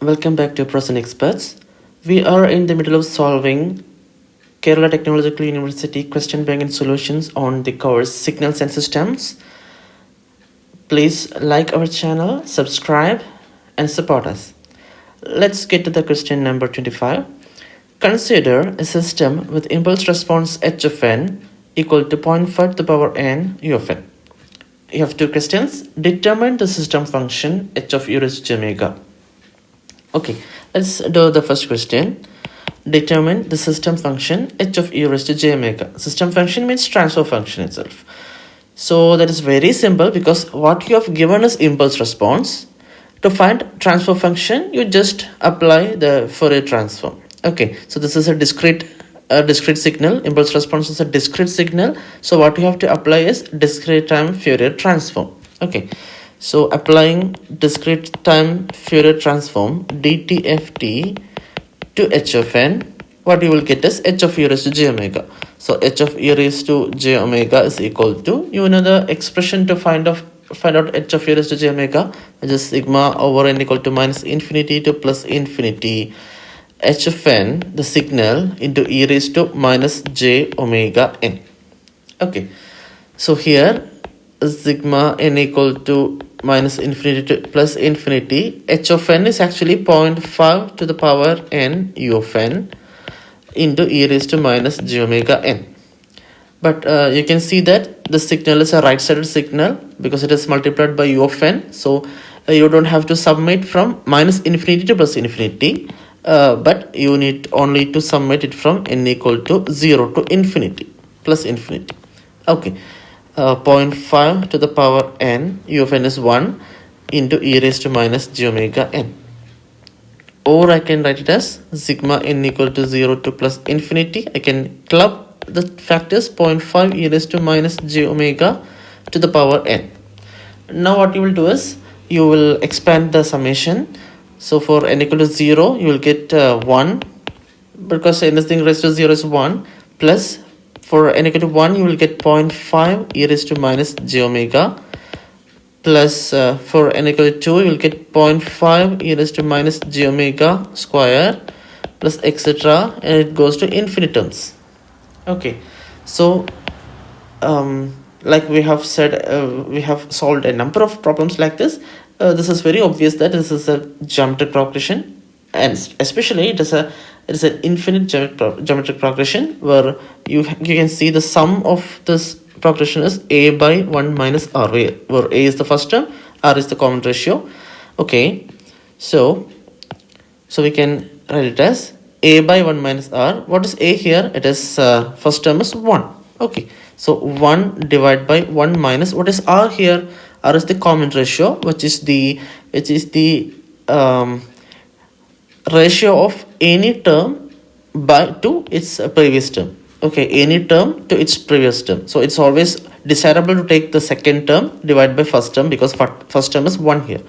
Welcome back to Pros and Experts. We are in the middle of solving Kerala Technological University Question Bank and Solutions on the course Signals and Systems. Please like our channel, subscribe and support us. Let's get to the question number 25. Consider a system with impulse response h of n equal to 0.5 to the power n u of n. You have two questions. Determine the system function h of u raised to omega. Okay, let's do the first question. Determine the system function h of e raised to j omega. System function means transfer function itself. So that is very simple because what you have given is impulse response. To find transfer function, you just apply the Fourier transform. Okay, so this is a discrete signal. Impulse response is a discrete signal. So what you have to apply is discrete time Fourier transform. Okay. So applying discrete time Fourier transform DTFT to h of n, what you will get is h of e raised to j omega. So h of e raised to j omega is equal to, you know the expression to find out h of e raised to j omega, which is sigma over n equal to minus infinity to plus infinity h of n, the signal, into e raised to minus j omega n. Okay, so here sigma n equal to minus infinity to plus infinity, h of n is actually 0.5 to the power n u of n into e raised to minus j omega n. But you can see that the signal is a right-sided signal because it is multiplied by u of n. So you don't have to submit from minus infinity to plus infinity, but you need only to submit it from n equal to 0 to infinity, plus infinity. Okay. 0.5 to the power n, u of n is 1 into e raised to minus j omega n. Or I can write it as sigma n equal to 0 to plus infinity. I can club the factors 0.5 e raised to minus j omega to the power n. Now what you will do is, you will expand the summation. So for n equal to 0, you will get 1, because anything raised to 0 is 1, plus for n equal to 1, you will get 0.5 e raised to minus j omega, plus for n equal to 2, you will get 0.5 e raised to minus j omega square, plus etc. and it goes to infinitums. Okay, so like we have said, we have solved a number of problems like this. This is very obvious that this is a geometric progression, and especially it is an infinite geometric progression where you can see the sum of this progression is a by 1 minus r, where a is the first term, r is the common ratio. Okay, so we can write it as a by 1 minus r. What is a here? It is first term is 1. Okay, so 1 divided by 1 minus, what is r here? R is the common ratio, which is the ratio of any term to its previous term. Okay, any term to its previous term. So it's always desirable to take the second term divided by first term, because first term is 1 here.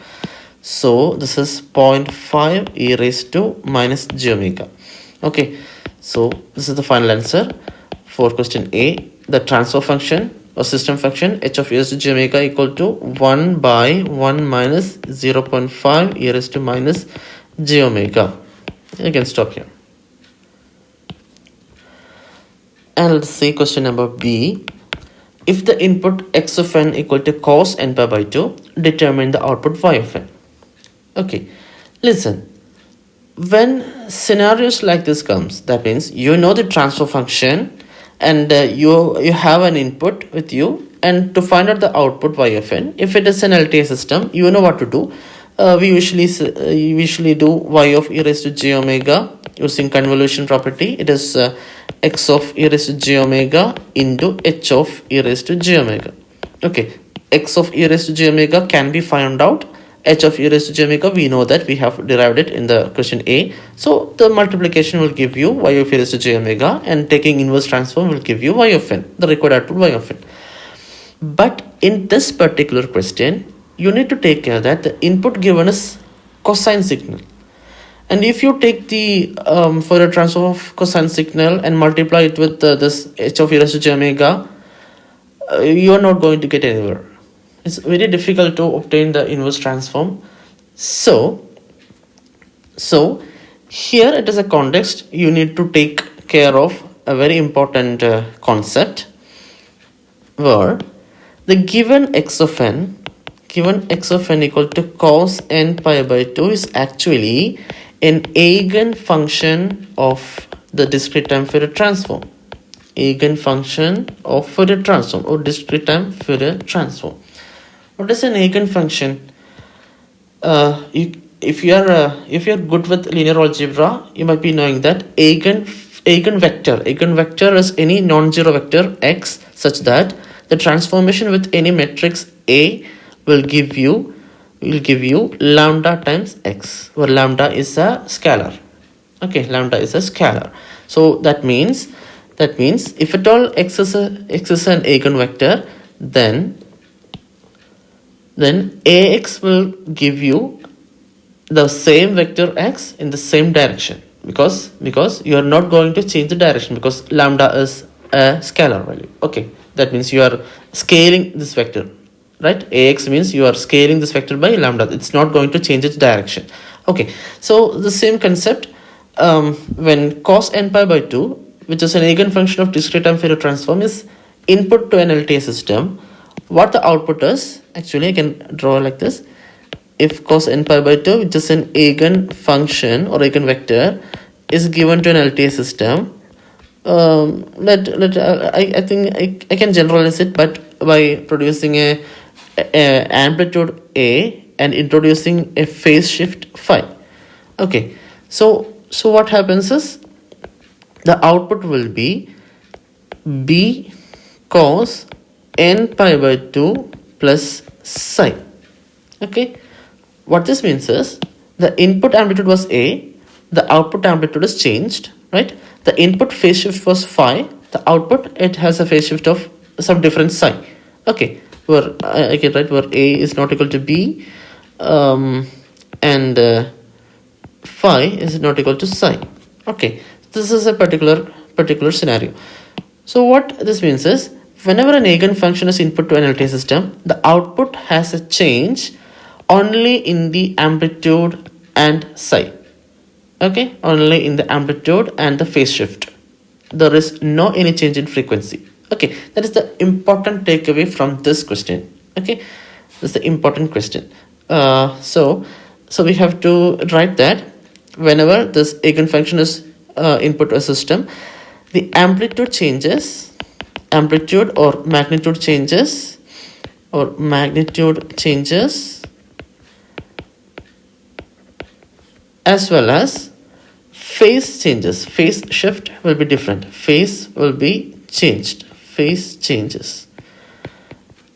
So this is 0.5 e raised to minus j omega. Okay, so this is the final answer for question A. The transfer function or system function h of e raised to j omega equal to 1 by 1 minus 0.5 e raised to minus j omega. You can stop here. And let's see question number B. If the input x of n equal to cos n pi by 2, determine the output y of n. Okay, listen. When scenarios like this comes, that means you know the transfer function and you have an input with you, and to find out the output y of n, if it is an LTI system, you know what to do. We usually do y of e raised to j omega using convolution property. It is x of e raised to j omega into h of e raised to j omega. Okay, x of e raised to j omega can be found out. H of e raised to j omega, we know that we have derived it in the question A. So the multiplication will give you y of e raised to j omega, and taking inverse transform will give you y of n, the required output y of n. But in this particular question, you need to take care that the input given is cosine signal. And if you take the Fourier transform of cosine signal and multiply it with this h of e raised to j omega, you are not going to get anywhere. It's very difficult to obtain the inverse transform. So So here it is a context you need to take care of a very important concept, where the given x of n equal to cos n pi by 2 is actually an eigenfunction of the discrete time Fourier transform. Eigenfunction of Fourier transform or discrete time Fourier transform. What is an eigenfunction? If you are good with linear algebra, you might be knowing that eigenvector is any non-zero vector x such that the transformation with any matrix A will give you lambda times x, where lambda is a scalar. Okay, lambda is a scalar. So that means if at all x is an eigenvector, then ax will give you the same vector x in the same direction, because you are not going to change the direction, because lambda is a scalar value. Okay, that means you are scaling this vector, right? Ax means you are scaling this vector by lambda. It's not going to change its direction. Okay, so the same concept when cos n pi by 2, which is an eigenfunction of discrete time Fourier transform, is input to an LTI system. What the output is, actually I can draw like this. If cos n pi by 2, which is an eigenfunction or eigenvector, is given to an LTI system, I think I can generalize it, but by producing a amplitude A and introducing a phase shift phi. Okay, so what happens is the output will be B cos n pi by 2 plus psi. Okay, what this means is the input amplitude was A, the output amplitude is changed, right? The input phase shift was phi, the output, it has a phase shift of some different psi. Okay, where I can write where A is not equal to B and phi is not equal to psi. Okay, this is a particular scenario. So what this means is, whenever an eigenfunction is input to an LTI system, the output has a change only in the amplitude and psi. Okay, only in the amplitude and the phase shift. There is no any change in frequency. Okay, that is the important takeaway from this question. Okay, that's the important question. So we have to write that whenever this eigenfunction is input to a system, the amplitude changes, amplitude or magnitude changes, as well as phase changes. Phase shift will be different. Phase will be changed. Phase changes.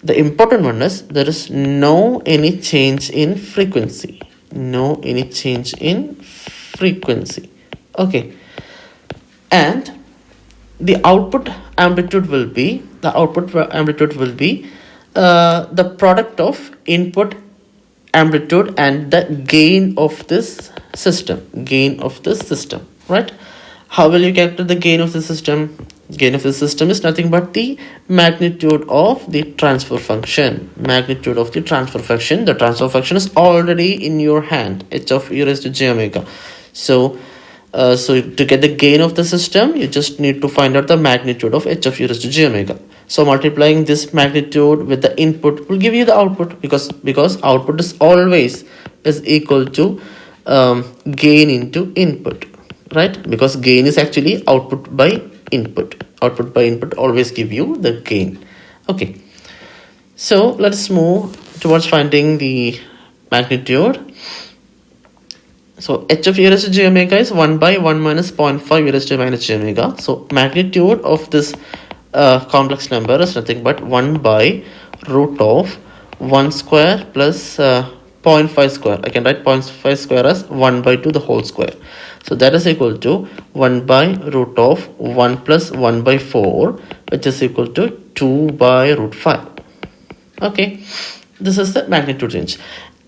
The important one is there is no any change in frequency. No any change in frequency. Okay. And the output amplitude will be the product of input amplitude and the gain of this system. Right? How will you calculate the gain of the system? Gain of the system is nothing but the magnitude of the transfer function. The transfer function is already in your hand, h of e raised to j omega. So to get the gain of the system, you just need to find out the magnitude of h of e raised to j omega. So multiplying this magnitude with the input will give you the output, because output is always equal to gain into input, right? Because gain is actually output by input. Output by input always give you the gain. Okay, so let's move towards finding the magnitude. So h of e raised to j omega is 1 by 1 minus 0.5 e raised to minus j omega. So magnitude of this complex number is nothing but 1 by root of 1 square plus 0.5 square. I can write 0.5 square as 1 by 2 the whole square. So that is equal to 1 by root of 1 plus 1 by 4, which is equal to 2 by root 5. Okay, this is the magnitude change.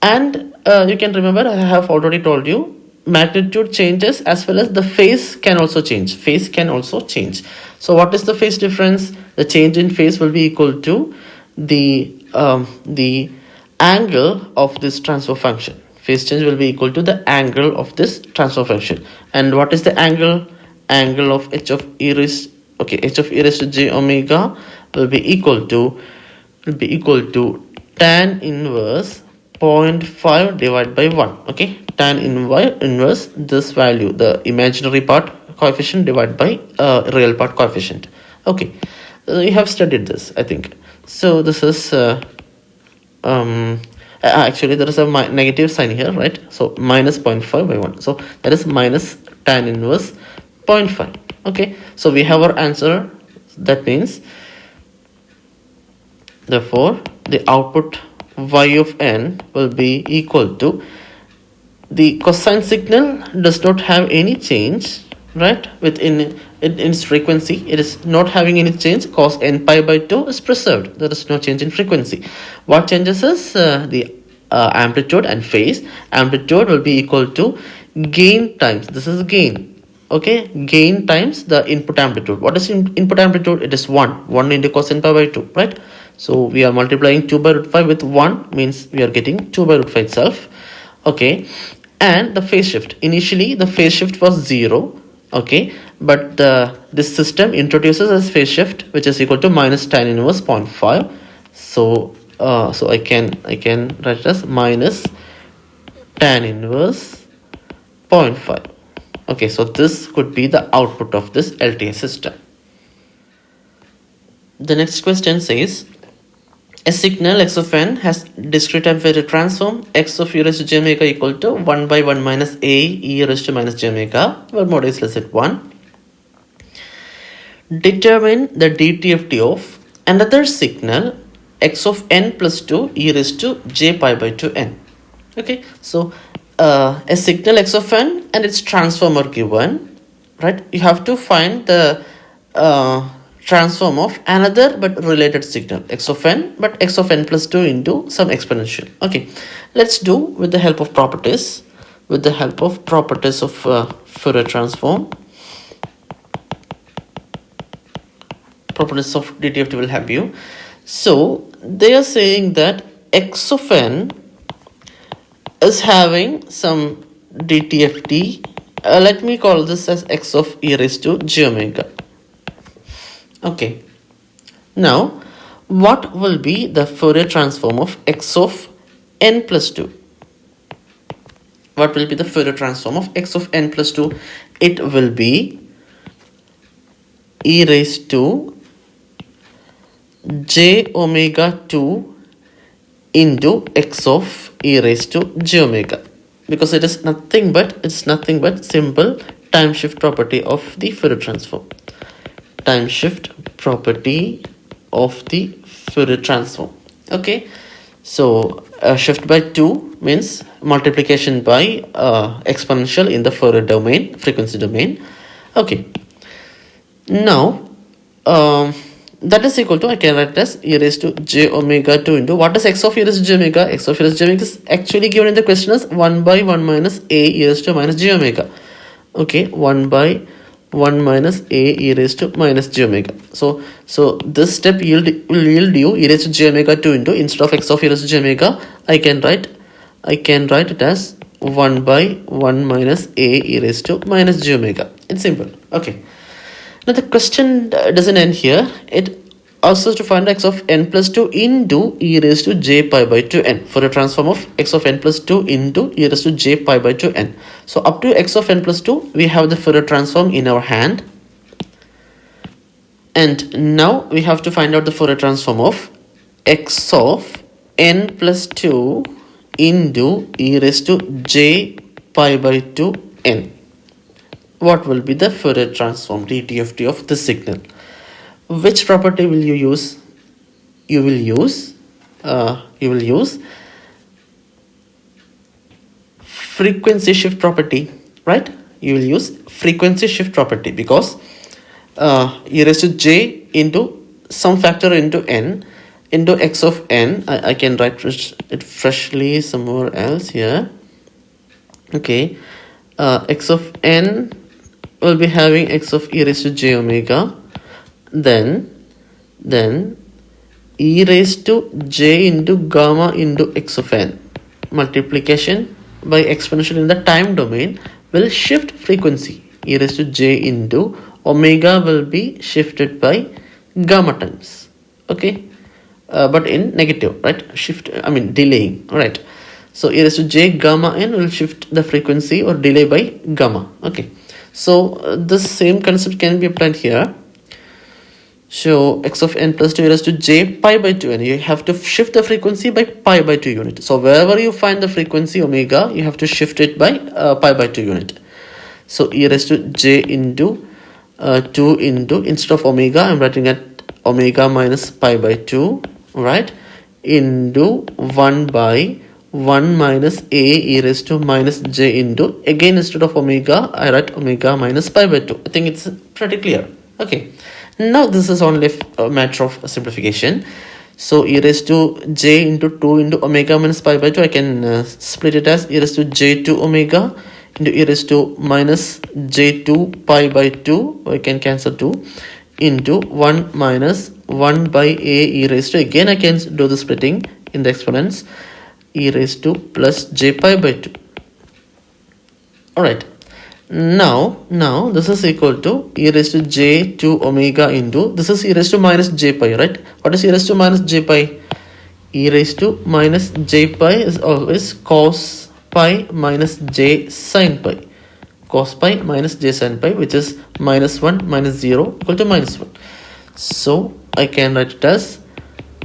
And you can remember, I have already told you, magnitude changes as well as the phase can also change. So what is the phase difference? The change in phase will be equal to the angle of this transfer function. phase change will be equal to the angle of this transfer function. And what is the angle? Angle of h of e raised to j omega will be equal to tan inverse 0.5 divided by 1. Okay, tan inverse this value, the imaginary part coefficient divided by real part coefficient. Okay, you have studied this, I think. So this is actually there is a negative sign here, right? So minus 0.5 by 1. So that is minus tan inverse 0.5. Okay, so we have our answer. That means therefore the output y of n will be equal to, the cosine signal does not have any change, right? Within its frequency, it is not having any change. Cos n pi by 2 is preserved. There is no change in frequency. What changes is the amplitude and phase. Amplitude will be equal to gain times, this is gain. Okay, gain times the input amplitude. What is input amplitude? It is 1 into cos n pi by 2, right? So we are multiplying 2 by root 5 with 1, means we are getting 2 by root 5 itself. Okay, and the phase shift, initially the phase shift was 0. Okay, but this system introduces a phase shift which is equal to minus tan inverse 0.5. So I can write it as minus tan inverse 0.5. Okay, so this could be the output of this LTI system. The next question says, a signal x of n has discrete time Fourier transform x of e raised to j omega equal to 1 by 1 minus a e raised to minus j omega, where mod is less at 1. Determine the DTFT of another signal x of n plus 2 e raised to j pi by 2 n. Okay, so a signal x of n and its transform are given, right? You have to find the transform of another but related signal x of n, but x of n plus 2 into some exponential. Okay, let's do with the help of properties. With the help of properties of Fourier transform, properties of DTFT will help you. So they are saying that x of n is having some DTFT. Let me call this as x of e raised to j omega. Okay, now what will be the Fourier transform of x of n plus 2? What will be the Fourier transform of x of n plus 2? It will be e raised to j omega 2 into x of e raised to j omega, because it is nothing but simple time shift property of the Fourier transform. Time shift property of the Fourier transform. Okay, so shift by 2 means multiplication by exponential in the Fourier domain, frequency domain. Okay, now that is equal to, I can write it as e raised to j omega 2 into, what is x of e raised to j omega? X of e raised to j omega is actually given in the question as 1 by 1 minus a e raised to minus j omega. Okay, 1 by 1 minus a e raised to minus j omega. So this step will yield you e raised to j omega 2 into, instead of x of e raised to j omega, I can write it as 1 by 1 minus a e raised to minus j omega. It's simple. Okay. Now the question doesn't end here. It also is to find x of n plus 2 into e raised to j pi by 2n for a transform of x of n plus 2 into e raised to j pi by 2n. So up to x of n plus 2, we have the Fourier transform in our hand. And now we have to find out the Fourier transform of x of n plus 2 into e raised to j pi by 2n. What will be the Fourier transform DTFT of the signal? Which property will you use? You will use frequency shift property, right? You will use frequency shift property, because e raised to j into some factor into n into x of n. I can write it freshly somewhere else here. Okay, x of n will be having x of e raised to j omega, then e raised to j into gamma into x of n, multiplication by exponential in the time domain will shift frequency. E raised to j into omega will be shifted by gamma times. Okay, but in negative, right? Delaying. All right. So e raised to j gamma n will shift the frequency or delay by gamma. Okay. So the same concept can be applied here. So x of n plus 2 e raised to j pi by 2n. You have to shift the frequency by pi by 2 unit. So wherever you find the frequency omega, you have to shift it by pi by 2 unit. So e raised to j into 2 into, instead of omega, I'm writing at omega minus pi by 2, right, into 1 by 1 minus a e raised to minus j into, again instead of omega I write omega minus pi by 2. I think it's pretty clear. Okay, now this is only a matter of simplification. So e raised to j into 2 into omega minus pi by 2, I can split it as e raised to j2 omega into e raised to minus j2 pi by 2, I can cancel 2, into 1 minus 1 by a e raised to, again I can do the splitting in the exponents, e raised to plus j pi by 2. Alright, now this is equal to e raised to j2 omega into, this is e raised to minus j pi, right? What is e raised to minus j pi? E raised to minus j pi is always cos pi minus j sin pi. Cos pi minus j sin pi, which is minus 1 minus 0 equal to minus 1. So I can write it as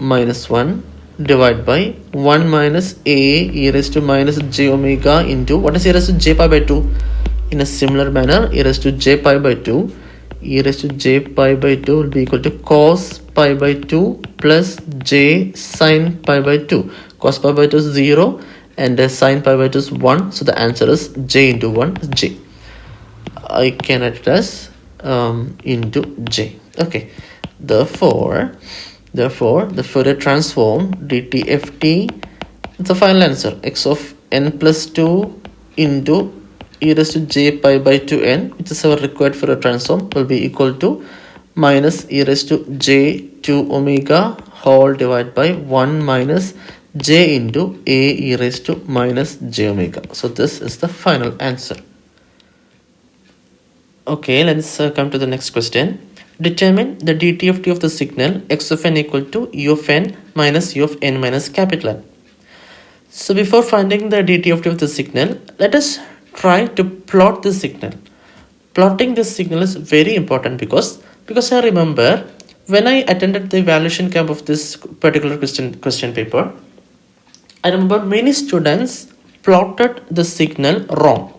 minus 1 divided by 1 minus a e raised to minus j omega into, what is e raised to j pi by 2? In a similar manner, e raised to j pi by 2, e raised to j pi by 2 will be equal to cos pi by 2 plus j sin pi by 2. Cos pi by 2 is 0 and sin pi by 2 is 1. So the answer is j into 1 is j. I can write it as into j. Okay, therefore the Fourier transform DTFT, it's the final answer, x of n plus 2 into e raised to j pi by 2n, which is our required Fourier transform, will be equal to minus e raised to j2 omega whole divided by 1 minus j into a e raised to minus j omega. So this is the final answer. Okay, let's come to the next question. Determine the DTFT of the signal x of n equal to u of n minus u of n minus capital N. So before finding the DTFT of the signal, let us try to plot the signal. Plotting this signal is very important because I remember when I attended the evaluation camp of this particular question paper, I remember many students plotted the signal wrong.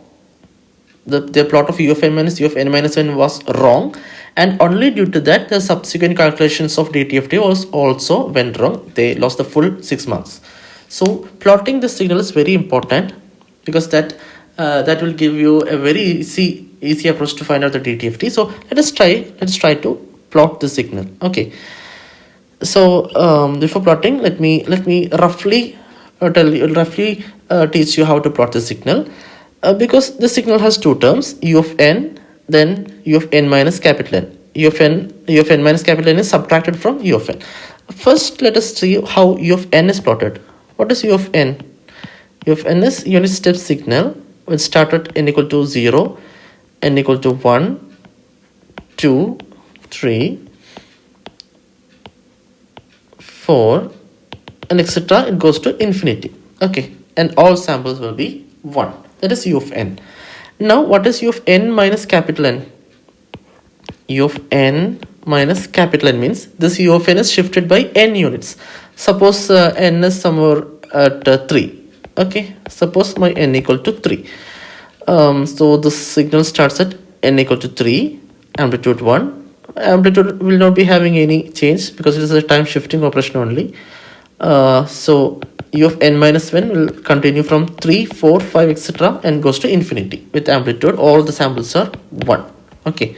The plot of u of n minus u of n minus n was wrong, and only due to that the subsequent calculations of DTFT was also went wrong. They lost the full 6 marks. So plotting the signal is very important because that will give you a very easy approach to find out the DTFT. So let's try to plot the signal. Okay, so before plotting, let me roughly teach you how to plot the signal. Because the signal has two terms, u of n, then u of n minus capital N. U of n minus capital N is subtracted from u of n. First, let us see how u of n is plotted. What is u of n? U of n is unit step signal which start at n equal to 0, n equal to 1, 2, 3, 4, and etc. It goes to infinity. Okay, and all samples will be 1. That is u of n. Now what is u of n minus capital N? U of n minus capital N means this u of n is shifted by n units. Suppose n is somewhere at 3. Okay, suppose my n equal to 3. So the signal starts at n equal to 3, amplitude 1. Amplitude will not be having any change because it is a time shifting operation only. So u of n minus 1 will continue from 3, 4, 5, etc. and goes to infinity with amplitude. All the samples are 1. Okay,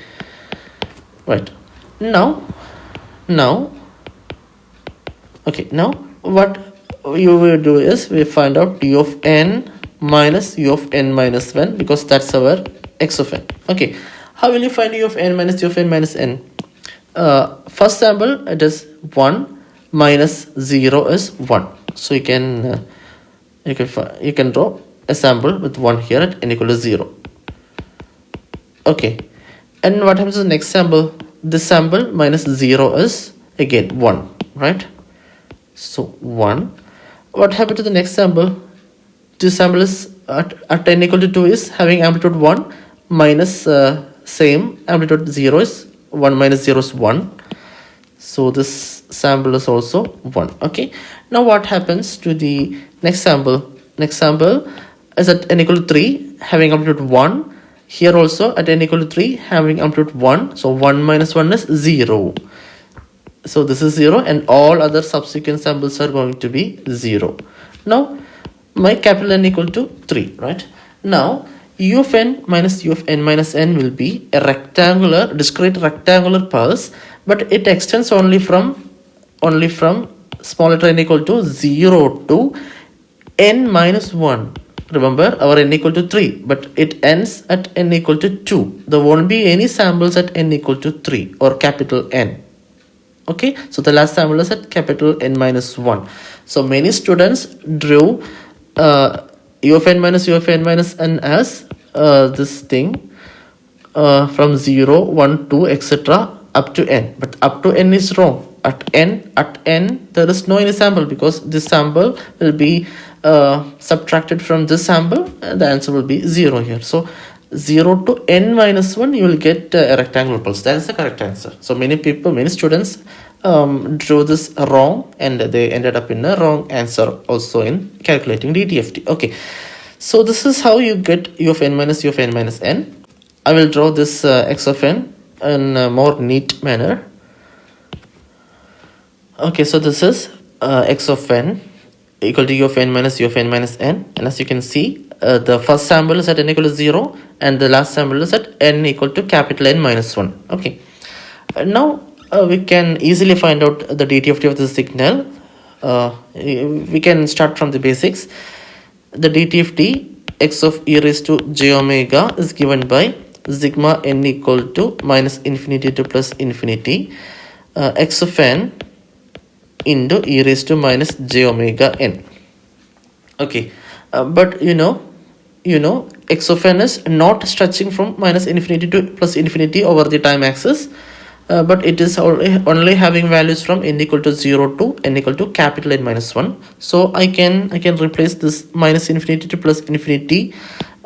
right. Now what you will do is we find out u of n minus u of n minus 1 because that's our x of n. Okay, how will you find u of n minus u of n minus n? First sample, it is 1 minus 0 is 1. So you can draw a sample with 1 here at n equal to 0. Okay, and what happens to the next sample? This sample minus 0 is again 1, right? So 1. What happened to the next sample? This sample is at n equal to 2 is having amplitude 1 minus same amplitude 0 is 1 minus 0 is 1. So this sample is also 1. Okay, now what happens to the next sample? Next sample is at n equal to 3 having amplitude 1. Here also at n equal to 3 having amplitude 1. So 1 minus 1 is 0. So this is 0 and all other subsequent samples are going to be 0. Now my capital N equal to 3, right? Now u of n minus u of n minus n will be a rectangular, discrete rectangular pulse, but it extends only from small letter n equal to 0 to n minus 1. Remember, our n equal to 3, but it ends at n equal to 2. There won't be any samples at n equal to 3 or capital N. Okay, so the last sample is at capital N minus 1. So many students drew u of n minus n as this thing from 0, 1, 2, etc. up to n. But up to n is wrong. At n there is no any sample, because this sample will be subtracted from this sample and the answer will be 0 here. So 0 to n minus 1 you will get a rectangular pulse. That is the correct answer. So many students drew this wrong and they ended up in a wrong answer also in calculating DTFT. Okay, so this is how you get u of n minus n. I will draw this x of n in a more neat manner. Okay, so this is x of n equal to u of n minus n, and as you can see, the first sample is at n equal to 0 and the last sample is at n equal to capital N minus 1. Okay, now we can easily find out the DTFT of the signal. We can start from the basics. The DTFT x of e raised to j omega is given by sigma n equal to minus infinity to plus infinity x of n into e raised to minus j omega n. Okay, but you know x of n is not stretching from minus infinity to plus infinity over the time axis, but it is only having values from n equal to 0 to n equal to capital N minus 1. So I can replace this minus infinity to plus infinity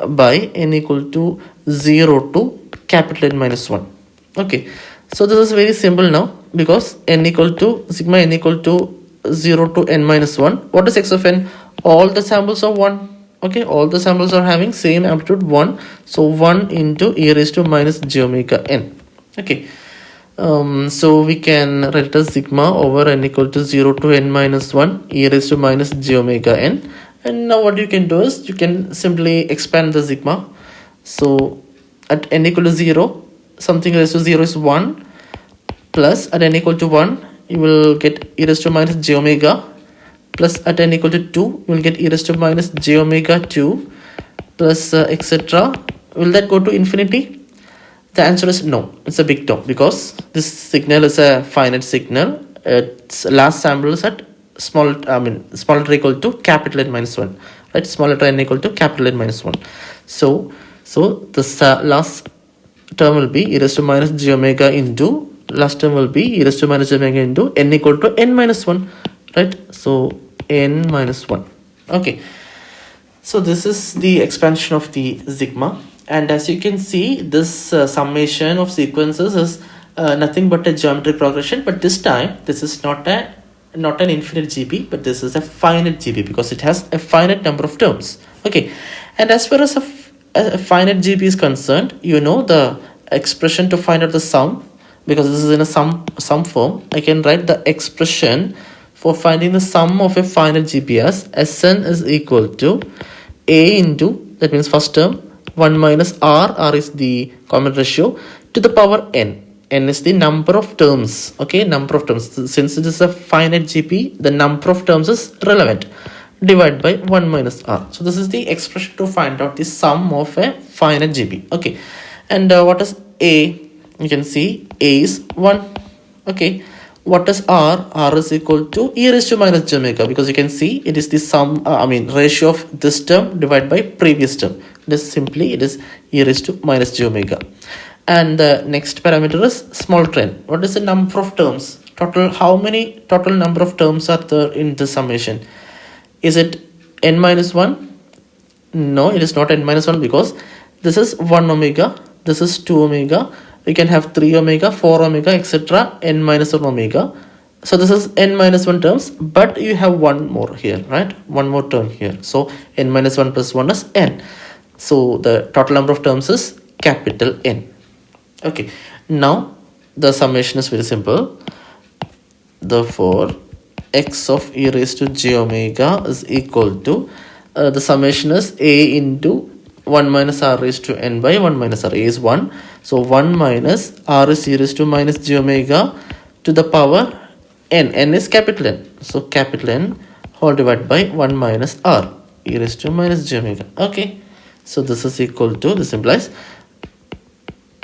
by n equal to 0 to capital N minus 1. Okay, so this is very simple now, because sigma n equal to 0 to n minus 1. What is x of n? All the samples are 1. Okay, all the samples are having same amplitude 1. So 1 into e raised to minus j omega n. Okay, so we can write it as sigma over n equal to 0 to n minus 1 e raised to minus j omega n. And now what you can do is you can simply expand the sigma. So at n equal to 0, something raised to 0 is 1, plus at n equal to 1 you will get e raised to minus j omega, plus at n equal to 2 you will get e raised to minus j omega 2, plus etc. Will that go to infinity? The answer is no. It's a big no, because this signal is a finite signal. Its last sample is at small letter equal to capital N minus 1, right? Small letter n equal to capital N minus 1. So this last term will be e raised to minus j omega into, last term will be e raised to minus j omega into n equal to n minus 1, right? So n minus 1. Okay, so this is the expansion of the sigma, and as you can see, this summation of sequences is nothing but a geometric progression, but this time this is not an infinite GP, but this is a finite GP, because it has a finite number of terms. Okay, and as far as a finite GP is concerned, you know the expression to find out the sum, because this is in a sum form. I can write the expression for finding the sum of a finite GP as Sn is equal to a into, that means first term, 1 minus r is the common ratio, to the power n. N is the number of terms. Okay, number of terms. Since it is a finite GP, the number of terms is relevant. Divide by 1 minus r. So this is the expression to find out the sum of a finite GP. Okay, and what is a? You can see a is 1. Okay, what is R? R is equal to e raised to minus j omega, because you can see it is the sum, ratio of this term divided by previous term. It is e raised to minus j omega. And the next parameter is small trend. What is the number of terms? How many total number of terms are there in the summation? Is it n minus 1? No, it is not n minus 1, because this is 1 omega, this is 2 omega, we can have 3 omega, 4 omega, etc. n minus 1 omega. So this is n minus 1 terms, but you have one more here, right? One more term here. So n minus 1 plus 1 is n. So the total number of terms is capital N. Okay, now the summation is very simple. Therefore, x of e raised to j omega is equal to, the summation is a into 1 minus r raised to n by 1 minus r. A is 1. So 1 minus r is e raised to minus j omega to the power n. N is capital N. So capital N whole divided by 1 minus r e raised to minus j omega. Okay. So this is equal to, this implies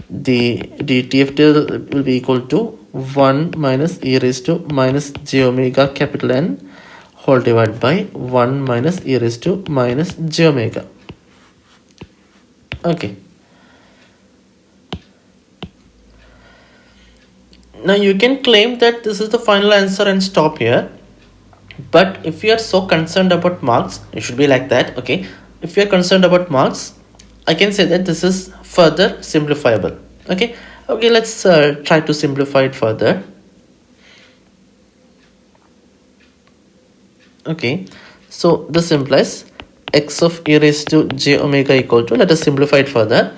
the DTFT will be equal to 1 minus e raised to minus j omega capital N whole divided by 1 minus e raised to minus j omega. Okay. Now you can claim that this is the final answer and stop here. But if you are so concerned about marks, it should be like that. Okay. If you are concerned about marks, I can say that this is further simplifiable. Okay. Okay, let's try to simplify it further. Okay, so this implies x of e raised to j omega equal to, let us simplify it further.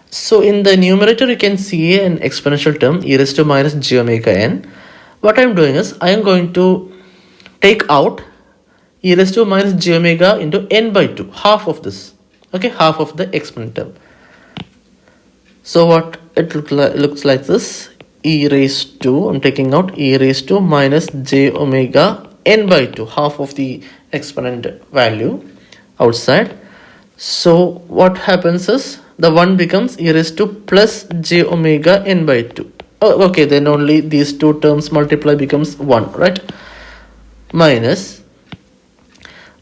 So in the numerator you can see an exponential term e raised to minus j omega n. What I am doing is I am going to take out e raised to minus j omega into n by 2, half of this. Okay, half of the exponent term. So what it looks like this, e raised to, I'm taking out e raised to minus j omega n by 2, half of the exponent value outside. So what happens is the 1 becomes e raised to plus j omega n by 2. Oh, okay, then only these two terms multiply becomes 1, right? Minus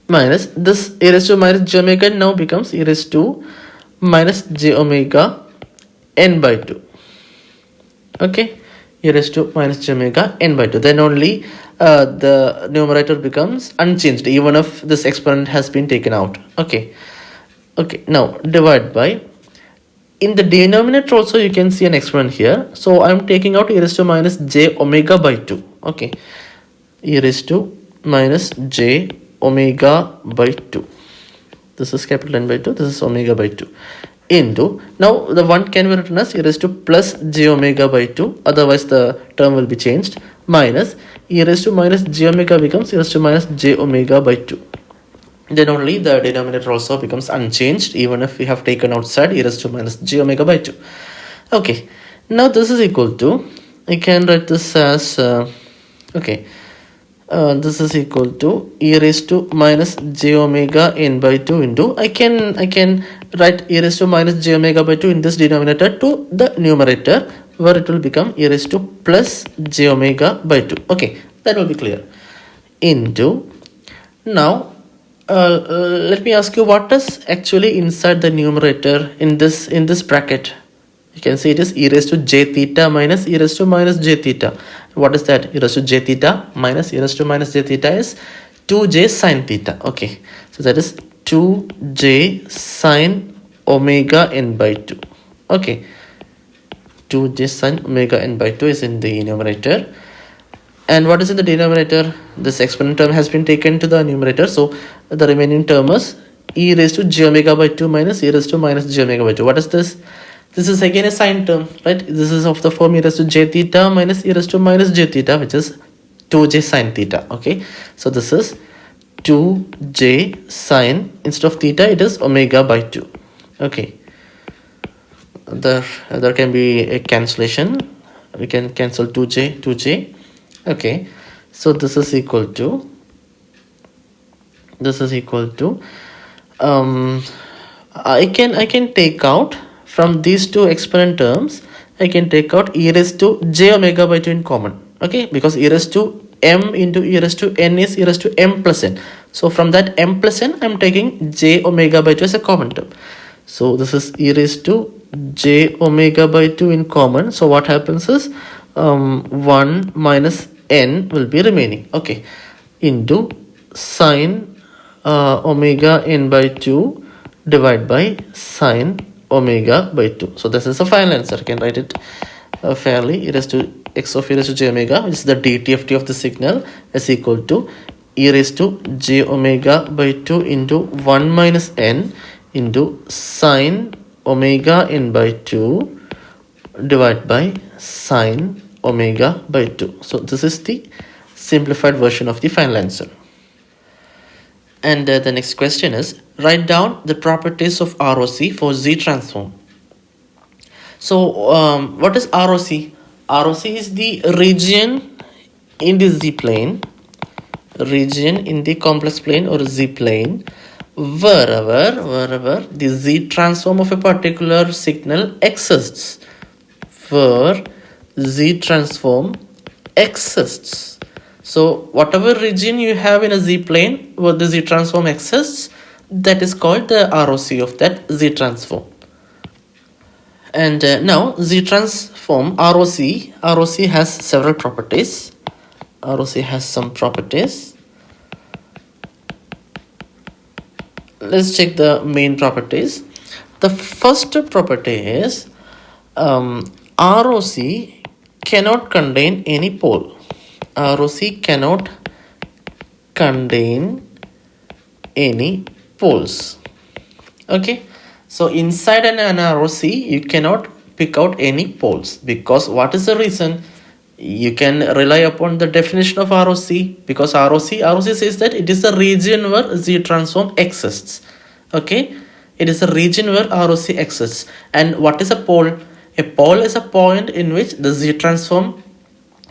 this e raised to minus j omega now becomes e raised to minus j omega n by 2. Okay, e raised to minus j omega n by 2. Then only the numerator becomes unchanged even if this exponent has been taken out. Okay, now divide by, in the denominator also you can see an exponent here. So I'm taking out e raised to minus j omega by 2. Okay, e raised to minus j omega by 2. This is capital N by 2, this is omega by 2. Into, now the 1 can be written as e raised to plus j omega by 2, otherwise the term will be changed, minus e raised to minus j omega becomes e raised to minus j omega by 2. Then only the denominator also becomes unchanged even if we have taken outside e raised to minus j omega by 2. Okay, now this is equal to, I can write this as this is equal to e raised to minus j omega n by 2 into, I can write e raised to minus j omega by 2 in this denominator to the numerator, where it will become e raised to plus j omega by 2. Okay, that will be clear. Into, now let me ask you, what is actually inside the numerator in this bracket? You can see it is e raised to j theta minus e raised to minus j theta. What is that? E raised to j theta minus e raised to minus j theta is 2j sine theta. Okay, so that is 2j sine omega n by 2. Okay, 2j sine omega n by 2 is in the numerator. And what is in the denominator? This exponent term has been taken to the numerator. So the remaining term is e raised to j omega by 2 minus e raised to minus j omega by 2. What is this? This is again a sine term, right? This is of the form e raised to j theta minus e raised to minus j theta, which is 2j sine theta. Okay, so this is 2j sine, instead of theta it is omega by 2. Okay, there can be a cancellation. We can cancel 2j. Okay, so this is equal to I can take out from these two exponent terms, I can take out e raised to j omega by 2 in common. Okay, because e raised to m into e raised to n is e raised to m plus n. So from that m plus n, I'm taking j omega by 2 as a common term. So this is e raised to j omega by 2 in common. So what happens is 1 minus n will be remaining. Okay, into sine omega n by 2 divided by sine omega by 2. So this is the final answer. I can write it fairly. E raised to x of e raised to j omega, which is the DTFT of the signal, is equal to e raised to j omega by 2 into 1 minus n into sine omega n by 2 divided by sine omega by 2. So this is the simplified version of the final answer. And the next question is, write down the properties of ROC for Z transform. So what is ROC? ROC is the region in the Z plane, region in the complex plane or Z plane, wherever the Z transform of a particular signal exists, where Z transform exists. So whatever region you have in a Z plane where the Z transform exists, that is called the ROC of that Z transform. And now Z transform ROC has several properties. ROC has some properties. Let's check the main properties. The first property is ROC cannot contain any pole. ROC cannot contain any poles. Okay, so inside an ROC you cannot pick out any poles, because what is the reason? You can rely upon the definition of ROC, because ROC says that it is a region where Z transform exists. Okay, it is a region where ROC exists. And what is a pole? A pole is a point in which the Z transform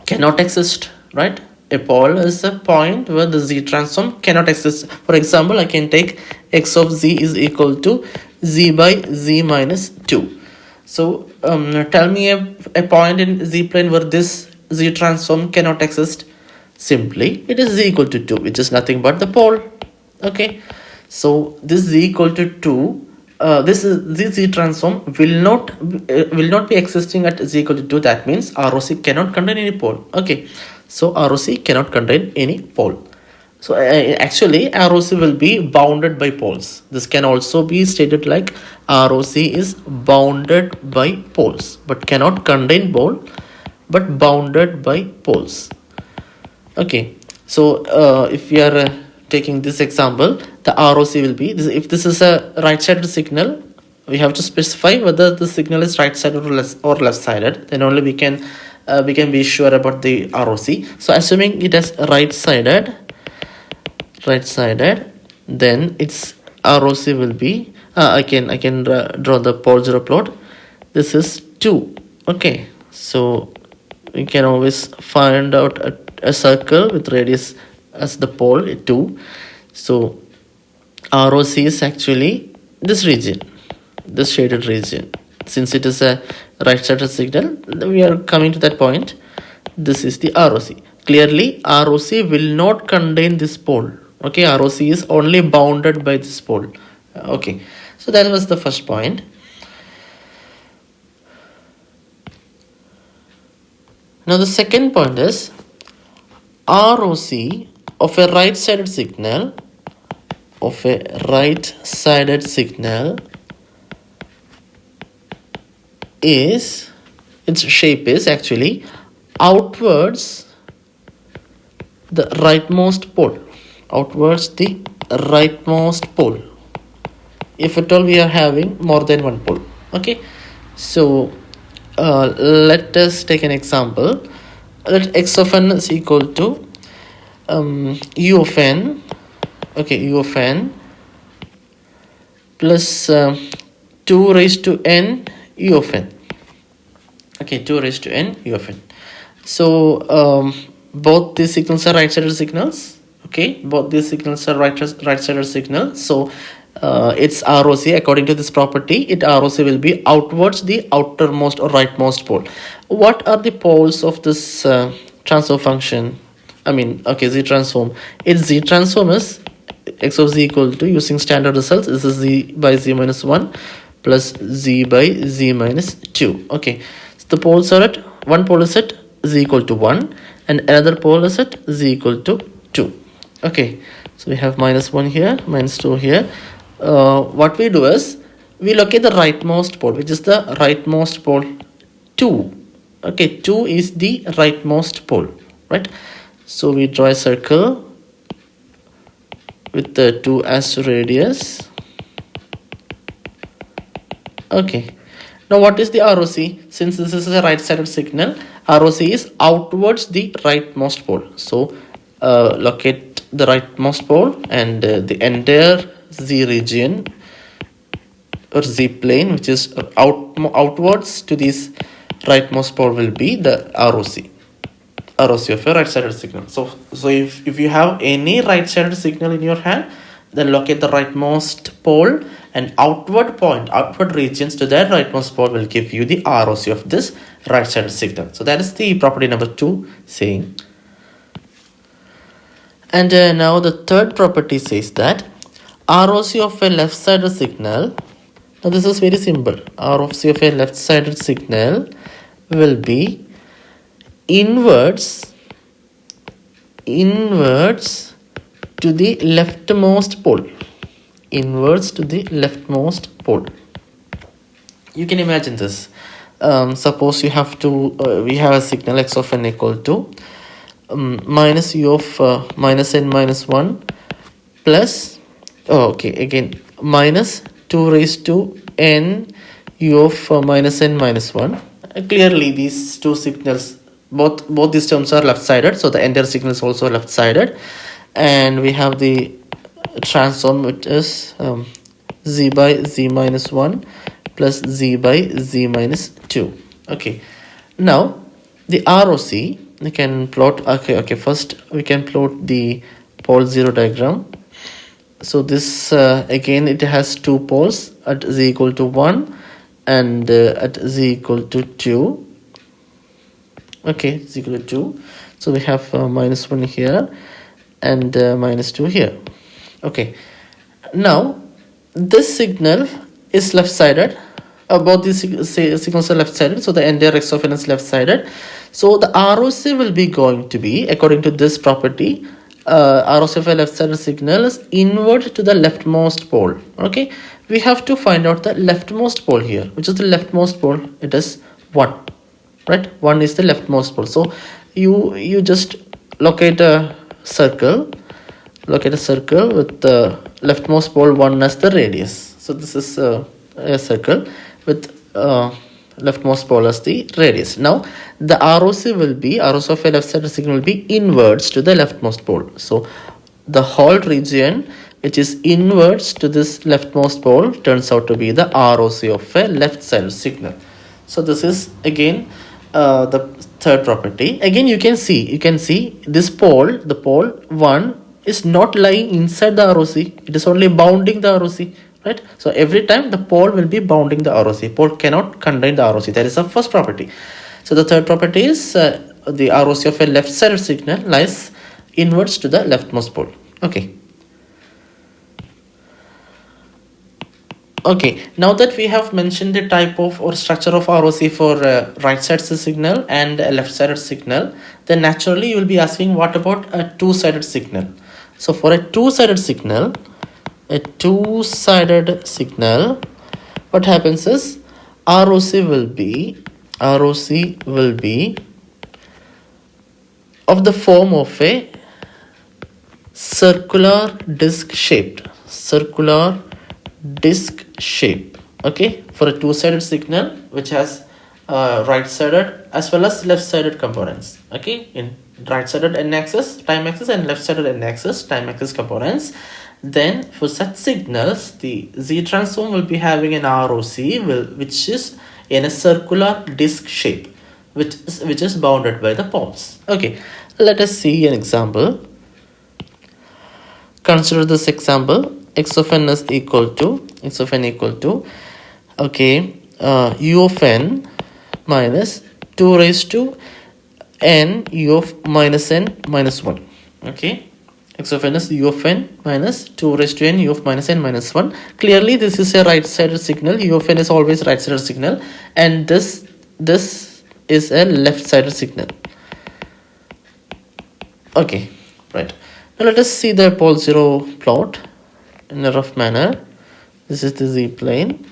cannot exist, right? A pole is a point where the Z transform cannot exist. For example, I can take x of z is equal to z by z minus 2. So tell me a point in Z plane where this Z transform cannot exist. Simply it is z equal to 2, which is nothing but the pole. Okay, so this z equal to 2, this Z transform will not be existing at z equal to 2. That means ROC cannot contain any pole. Okay, so ROC cannot contain any pole. So actually ROC will be bounded by poles. This can also be stated like ROC is bounded by poles, but cannot contain pole, but bounded by poles. Okay, so if we are taking this example, the ROC will be this. If this is a right-sided signal, we have to specify whether the signal is right-sided or left-sided. Then only we can be sure about the ROC. So assuming it is right-sided, then its ROC will be I can draw the pole zero plot. This is 2. Okay, so we can always find out a circle with radius as the pole 2. So ROC is actually this region, this shaded region. Since it is a right-sided signal, we are coming to that point. This is the ROC. Clearly ROC will not contain this pole. Okay, ROC is only bounded by this pole. Okay, so that was the first point. Now the second point is ROC of a right-sided signal is, its shape is actually outwards the rightmost pole. If at all we are having more than one pole. Okay, so let us take an example. Let x of n is equal to u of n. Okay, u of n plus 2 raised to n u of n. Okay, 2 raised to n u of n. So both these signals are right-sided signals. Okay, both these signals are right-sided signals. So its ROC, according to this property, its ROC will be outwards the outermost or rightmost pole. What are the poles of this transfer function, Z transform. Its Z transform is x of z equal to, using standard results, this is z by z minus 1 plus z by z minus 2. Okay, so the poles are at, one pole is at z equal to 1 and another pole is at z equal to 2. Okay, so we have minus 1 here, minus 2 here. What we do is we locate the rightmost pole, which is the rightmost pole 2. Okay, 2 is the rightmost pole, right? So we draw a circle with the 2 as radius. Okay, now what is the ROC? Since this is a right-sided signal, ROC is outwards the rightmost pole. So locate the rightmost pole, and the entire z region or z plane, which is outwards to this rightmost pole, will be the ROC of a right-sided signal. So if you have any right-sided signal in your hand, then locate the rightmost pole, and outward regions to that rightmost pole will give you the ROC of this right-sided signal. So that is the property number 2 saying. And now the third property says that ROC of a left-sided signal, now this is very simple, ROC of a left-sided signal will be inwards to the leftmost pole. Inwards to the leftmost pole. You can imagine this. Suppose you have to, we have a signal x of n equal to minus u of minus n minus 1 plus, minus 2 raised to n u of minus n minus 1. Clearly these two signals, both these terms are left-sided, so the entire signal is also left-sided, and we have the transform, which is z by z minus 1 plus z by z minus 2. Okay, now the ROC we can plot. First we can plot the pole 0 diagram. So this again, it has two poles at z equal to 1 and at z equal to 2. Okay, z equal to 2. So we have minus 1 here and minus 2 here. Okay, now this signal is left-sided. Both these signals are left-sided, so the entire x of n is left-sided. So the ROC will be going to be, according to this property, ROC of a left-sided signal is inward to the leftmost pole. Okay, we have to find out the leftmost pole here. Which is the leftmost pole? It is 1, right? 1 is the leftmost pole. So you just locate a circle. Locate a circle with the leftmost pole 1 as the radius. So this is a circle with leftmost pole as the radius. Now the ROC of a left-sided signal will be inwards to the leftmost pole. So the whole region which is inwards to this leftmost pole turns out to be the ROC of a left-sided signal. So this is again the third property. Again, you can see this pole, the pole 1, is not lying inside the ROC. It is only bounding the ROC, right? So every time the pole will be bounding the ROC. Pole cannot contain the ROC. That is the first property. So the third property is the ROC of a left-sided signal lies inwards to the leftmost pole. Okay, now that we have mentioned the type of or structure of ROC for right-sided signal and a left-sided signal, then naturally you will be asking, what about a two-sided signal? So for a two-sided signal, what happens is ROC will be of the form of a circular disc shape. Okay, for a two-sided signal which has right-sided as well as left-sided components. Okay, in right-sided n-axis time axis and left-sided n-axis time axis components. Then for such signals, the Z transform will be having an ROC which is in a circular disc shape, which is bounded by the poles. Okay, let us see an example. Consider this example. X of n equal to u of n minus 2 raised to n u of minus n minus 1. Okay, x of n is u of n minus 2 raised to n u of minus n minus 1. Clearly this is a right-sided signal. U of n is always right-sided signal, and this is a left-sided signal. Okay, right. Now let us see the pole 0 plot in a rough manner. This is the z plane.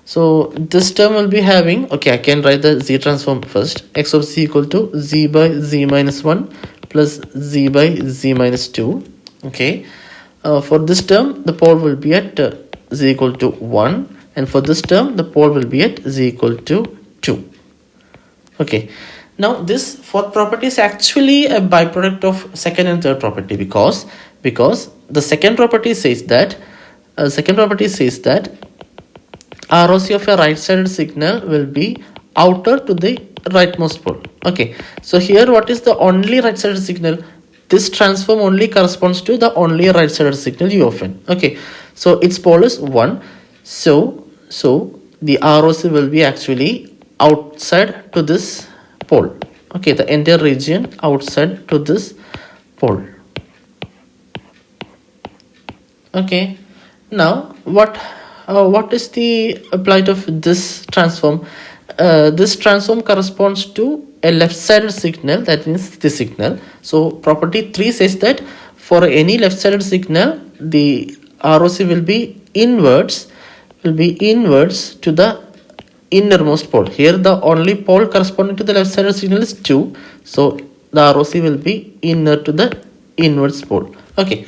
So this term will be having, okay, I can write the z transform first. X of z equal to z by z minus 1 plus z by z minus 2. Okay, for this term the pole will be at z equal to 1, and for this term the pole will be at z equal to 2. Okay, now this fourth property is actually a byproduct of second and third property, because the second property says that ROC of a right-sided signal will be outer to the rightmost pole. Okay, so here what is the only right-sided signal? This transform only corresponds to the only right-sided signal u of n. Okay, so its pole is 1. So the ROC will be actually outside to this pole. Okay, the entire region outside to this pole. Okay, now what is the plight of this transform? This transform corresponds to a left-sided signal, that means this signal. So property 3 says that for any left-sided signal, the ROC will be inwards to the innermost pole. Here the only pole corresponding to the left-sided signal is 2. So the ROC will be inner to the inwards pole. Okay.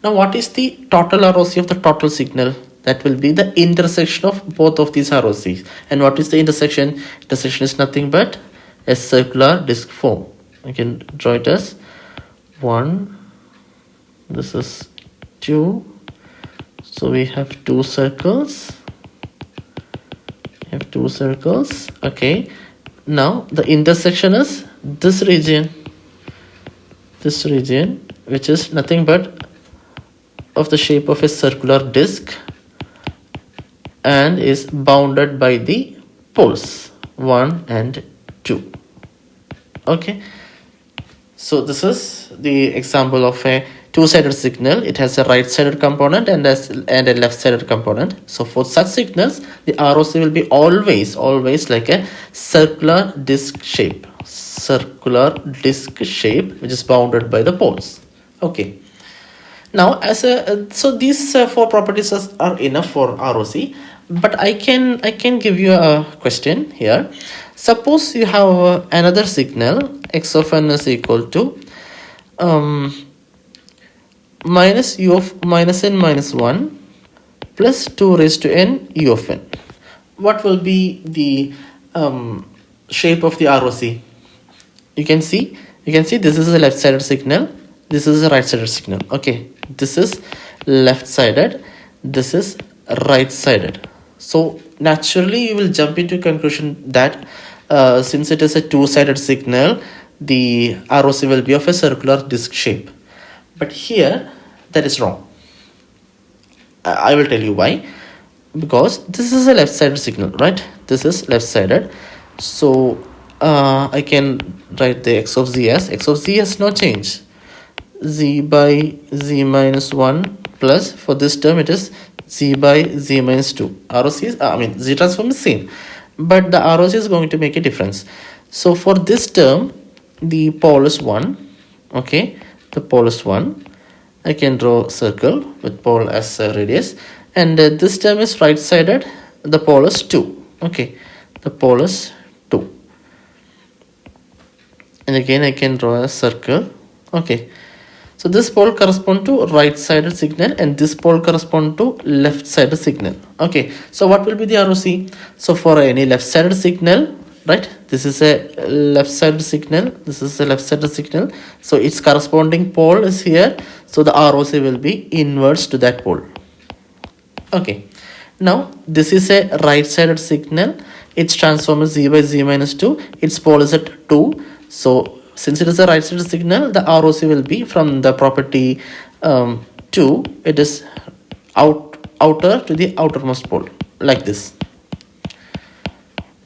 Now what is the total ROC of the total signal? That will be the intersection of both of these ROCs. And what is the intersection? Intersection is nothing but a circular disc form. I can draw it as 1. This is 2. So we have two circles. Okay. Now the intersection is this region, which is nothing but of the shape of a circular disc and is bounded by the poles 1 and 2. Okay, so this is the example of a two-sided signal. It has a right-sided component and a left-sided component. So for such signals, the ROC will be always like a circular disc shape, which is bounded by the poles. Okay. Now, so these 4 properties are enough for ROC, but I can give you a question here. Suppose you have another signal, x of n is equal to minus u of minus n minus 1 plus 2 raised to n u of n. What will be the shape of the ROC? You can see this is a left-sided signal. This is a right-sided signal. Okay, this is left-sided, this is right-sided. So naturally you will jump into a conclusion that since it is a two-sided signal, the ROC will be of a circular disc shape. But here that is wrong. I will tell you why. Because this is a left-sided signal, right? This is left-sided. So I can write the x of z has no change. Z by z minus 1 plus, for this term it is z by z minus 2. ROC is, z transform is same, but the ROC is going to make a difference. So for this term, the pole is 1. Okay, the pole is 1. I can draw a circle with pole as a radius, and this term is right-sided. The pole is 2. Okay, the pole is 2. And again I can draw a circle. Okay, so this pole corresponds to right-sided signal and this pole corresponds to left-sided signal. Okay, so what will be the ROC? So for any left-sided signal, right, this is a left-sided signal, this is a left-sided signal, so its corresponding pole is here, so the ROC will be inverse to that pole. Okay, now this is a right-sided signal. Its transform is z by z minus 2. Its pole is at 2. So since it is a right-sided signal, the ROC will be from the property 2. It is outer to the outermost pole, like this.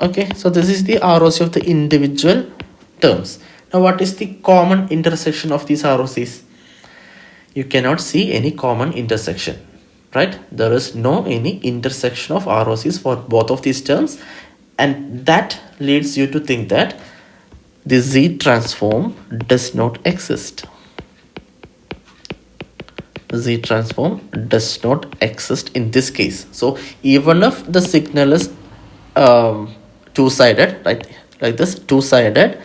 Okay, so this is the ROC of the individual terms. Now what is the common intersection of these ROCs? You cannot see any common intersection, right? There is no any intersection of ROCs for both of these terms, and that leads you to think that the Z transform does not exist. Z transform does not exist in this case. So even if the signal is two-sided, right, like this, two-sided,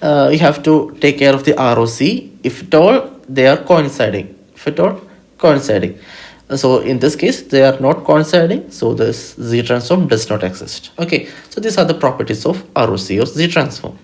you have to take care of the ROC if at all they are coinciding. If at all coinciding. So in this case they are not coinciding, so this Z transform does not exist. Okay, so these are the properties of ROC or Z transform.